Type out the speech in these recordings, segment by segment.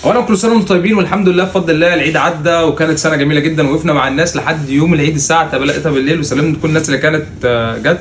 وانا كل سنه وانتم طيبين، والحمد لله بفضل الله العيد عدى وكانت سنه جميله جدا. وقفنا مع الناس لحد يوم العيد الساعه 3 بالليل، وسلمنا كل الناس اللي كانت جت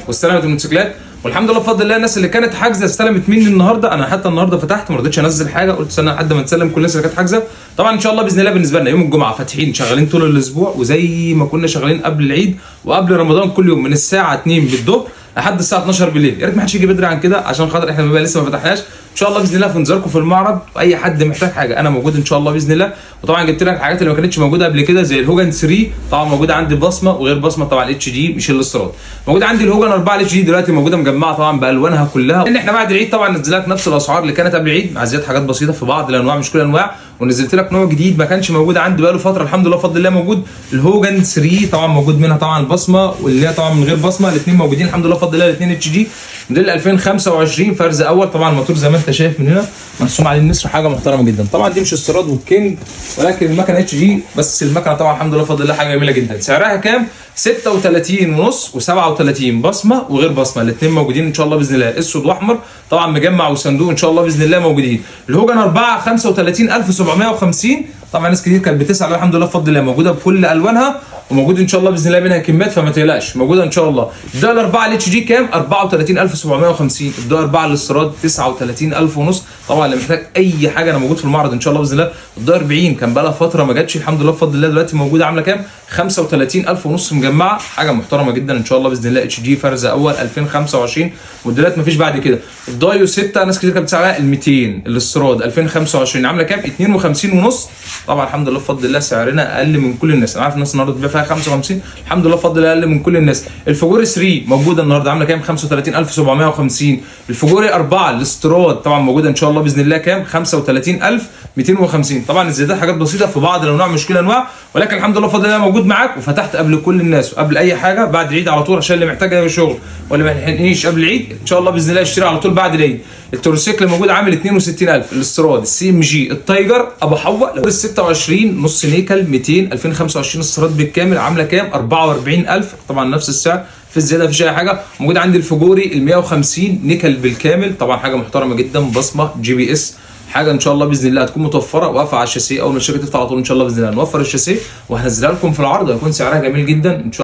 واستلمت الموتوسيكلات. والحمد لله بفضل الله الناس اللي كانت حاجزه استلمت مني النهارده. انا حتى النهارده فتحت ما رضيتش انزل حاجه، قلت استنى لحد ما نسلم كل الناس اللي كانت حاجزه. طبعا ان شاء الله باذن الله بالنسبه لنا يوم الجمعه فاتحين شغالين طول الاسبوع، وزي ما كنا شغالين قبل العيد وقبل رمضان كل يوم من الساعه 2 بالظهر لحد الساعه 12 بالليل. يا ريت ما حدش يجي بدري عن كده عشان خاطر احنا بقى لسه ما فتحناش. ان شاء الله باذن الله في انتظاركم في المعرض، واي حد محتاج حاجه انا موجود ان شاء الله باذن الله. وطبعا جبت لك الحاجات اللي ما كانتش موجوده قبل كده زي الهوجن 3، طبعا موجوده عندي ببصمه وغير بصمه، طبعا اتش دي مش الاستيراد. موجود عندي الهوجن 4 اتش دي دلوقتي موجوده مجمعه طبعا بالوانها كلها، لان احنا بعد العيد طبعا نزلت لك نفس الاسعار اللي كانت قبل العيد مع زياده حاجات بسيطه في بعض الانواع مش كل الانواع. ونزلت لك نوع جديد ما كانش موجود عندي بقاله فتره الحمد لله بفضل الله، موجود الهوجن 3 طبعا موجود منها طبعا البصمه واللي هي طبعا من غير بصمه، الاثنين موجودين الحمد لله بفضل الله، الاثنين اتش دي موديل 2025 فرز اول. طبعا الموتور زي ما انت شايف من هنا مرسوم عليه النسر، حاجه محترمه جدا. طبعا دي مش استيراد والكينج، ولكن المكنه اتش دي بس. المكنه طبعا الحمد لله بفضل الله حاجه جميله جدا. سعرها كام؟ 36 ونص و37 بصمه وغير بصمه، الاثنين موجودين ان شاء الله باذن الله، اسود واحمر طبعا مجمع وصندوق ان شاء الله باذن الله موجودين. الهوجن 4 35750، طبعا ناس كتير كانت بتسال، الحمد لله بفضل الله موجوده بكل الوانها، وموجود ان شاء الله باذن الله منها كميات فما تقلقش موجوده ان شاء الله. الدقه الاربعه الاتش دي كام؟ 34750. الدقه الاربعه الاستيراد 39000 ونص. طبعا اللي محتاج اي حاجه انا موجود في المعرض ان شاء الله باذن الله. الدقه 40 كان بقى لها فتره ما جاتش الحمد لله بفضل الله، دلوقتي موجوده عامله كام؟ 35000 ونص مجمعه، حاجه محترمه جدا ان شاء الله باذن الله. اتش دي فرز اول 2025 موديلات مفيش بعد كده. الدايو 6 ناس كتير كانت بتسعرها ال 200 الاستيراد 2025 عامله كام؟ 52 ونص. طبعا الحمد لله بفضل الله سعرنا اقل من كل الناس، انا عارف الناس النهارده بتبيع فيها 55، الحمد لله بفضل الله اقل من كل الناس. الفجور 3 موجوده النهارده عامله كام؟ 35750. الفجور 4 الاستيراد طبعا موجوده ان شاء الله باذن الله كام؟ 35250. طبعا الزيادات حاجات بسيطه في بعض الانواع مش كل الانواع، ولكن الحمد لله بفضل الله موجود معاك. وفتحت قبل كل الناس وقبل اي حاجه بعد العيد على طول، عشان اللي محتاج اي شغل واللي ما لحقنيش قبل العيد ان شاء الله باذن الله يشتري على طول بعد العيد. التورسيكل موجود عامل 62000 الاستيراد. السي ام جي التايجر ابو حواء ال 26 نص نيكل 200 2025 استيراد بالكامل عامله كام؟ 44000. طبعا نفس السعر، في الزياده مفيش اي حاجه. موجود عندي الفجوري ال 150 نيكل بالكامل، طبعا حاجه محترمه جدا، بصمه جي بي اس، حاجه ان شاء الله باذن الله هتكون متوفره واقفه على الشاسيه. اول ما الشركه تفتح على طول ان شاء الله باذن الله نوفر الشاسيه وهنزلها لكم في العرض، وهيكون سعرها جميل جدا ان شاء الله.